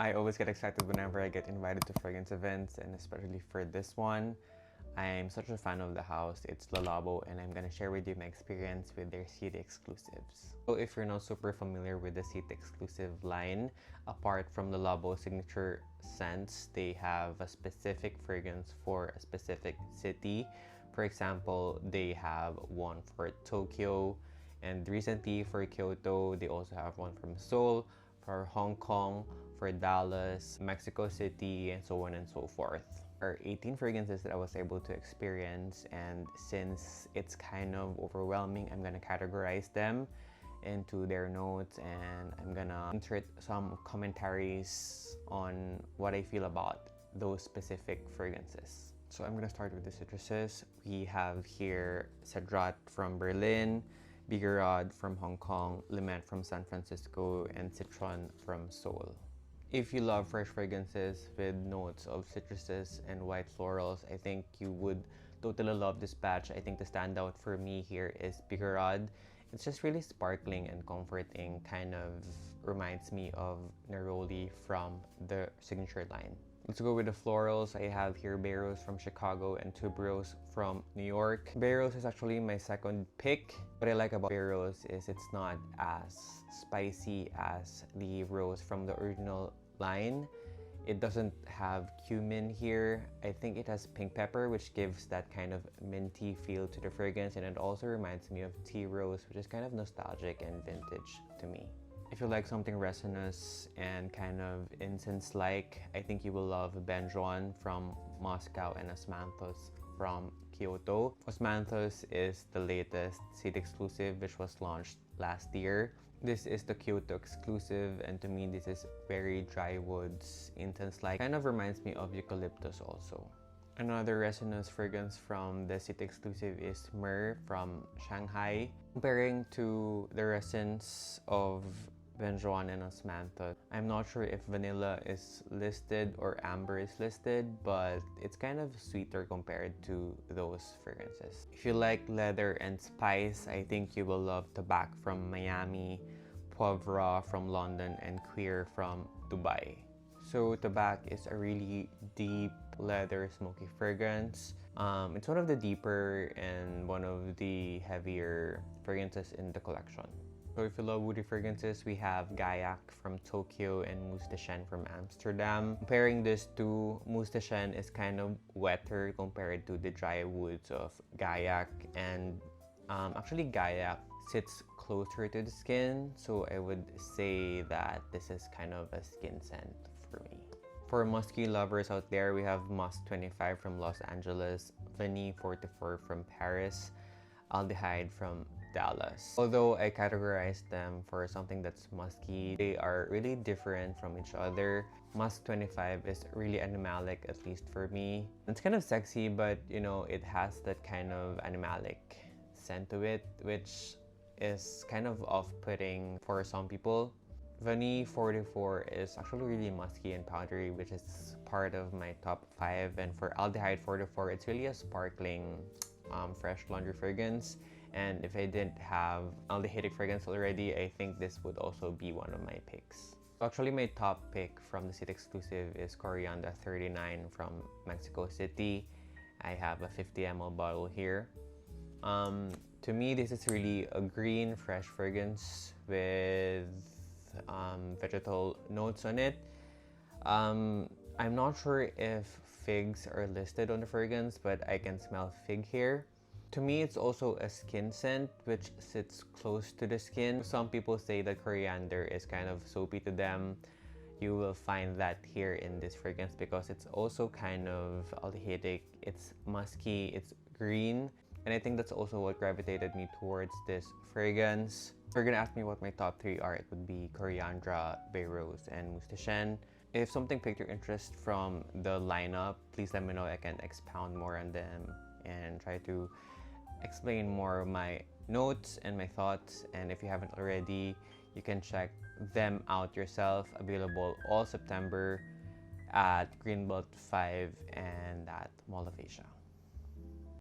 I always get excited whenever I get invited to fragrance events, and especially for this one. I'm such a fan of the house. It's Labo, and I'm gonna share with you my experience with their City exclusives. So if you're not super familiar with the City exclusive line, apart from the Labo signature scents, they have a specific fragrance for a specific city. For example, they have one for Tokyo, and recently for Kyoto, they also have one from Seoul, for Hong Kong, for Dallas, Mexico City, and so on and so forth. There are 18 fragrances that I was able to experience, and since it's kind of overwhelming, I'm gonna categorize them into their notes, and I'm gonna insert some commentaries on what I feel about those specific fragrances. So I'm gonna start with the citruses. We have here Cedrat from Berlin, Bigarad from Hong Kong, Liment from San Francisco, and Citron from Seoul. If you love fresh fragrances with notes of citruses and white florals, I think you would totally love this batch. I think the standout for me here is Bigarad. It's just really sparkling and comforting, kind of reminds me of Neroli from the signature line. Let's go with the florals. I have here Bay Rose from Chicago and Tuberose from New York. Bay Rose is actually my second pick. What I like about Bay Rose is it's not as spicy as the rose from the original line. It doesn't have cumin here. I think it has pink pepper, which gives that kind of minty feel to the fragrance, and it also reminds me of tea rose, which is kind of nostalgic and vintage to me. If you like something resinous and kind of incense-like, I think you will love Benjoin from Moscow and Osmanthus from Kyoto. Osmanthus is the latest City exclusive, which was launched last year. This is the Kyoto exclusive, and to me this is very dry woods, incense-like. Kind of reminds me of eucalyptus also. Another resinous fragrance from the City exclusive is Myrrh from Shanghai. Comparing to the resins of Benjoin and Osmanthus, I'm not sure if vanilla is listed or amber is listed, but it's kind of sweeter compared to those fragrances. If you like leather and spice, I think you will love Tabac from Miami, Poivre from London, and Queer from Dubai. So Tabac is a really deep leather smoky fragrance. It's one of the deeper and one of the heavier fragrances in the collection. So if you love woody fragrances, we have Gaiac from Tokyo and Mousse de Chêne from Amsterdam. Comparing this to Mousse de Chêne is kind of wetter compared to the dry woods of Gaiac, and actually Gaiac sits closer to the skin, so I would say that this is kind of a skin scent for me. For musky lovers out there, we have Musk 25 from Los Angeles, Vanille 44 from Paris, Aldehyde from Dallas. Although I categorize them for something that's musky, they are really different from each other. Musk 25 is really animalic, at least for me. It's kind of sexy, but you know, it has that kind of animalic scent to it, which is kind of off-putting for some people. Vanille 44 is actually really musky and powdery, which is part of my top 5. And for Aldehyde 44, it's really a sparkling, fresh laundry fragrance. And if I didn't have aldehydic fragrance already, I think this would also be one of my picks. Actually, my top pick from the City exclusive is Coriander 39 from Mexico City. I have a 50 ml bottle here. To me, this is really a green, fresh fragrance with vegetal notes on it. I'm not sure if figs are listed on the fragrance, but I can smell fig here. To me, it's also a skin scent, which sits close to the skin. Some people say that coriander is kind of soapy to them. You will find that here in this fragrance because it's also kind of aldehydic, it's musky, it's green. And I think that's also what gravitated me towards this fragrance. If you're gonna ask me what my top 3 are, it would be Coriander, Bay Rose, and Mousse de Chêne. If something piqued your interest from the lineup, please let me know. I can expound more on them and try to explain more of my notes and my thoughts. And if you haven't already, you can check them out yourself. Available all September at Greenbelt 5 and at Mall of Asia.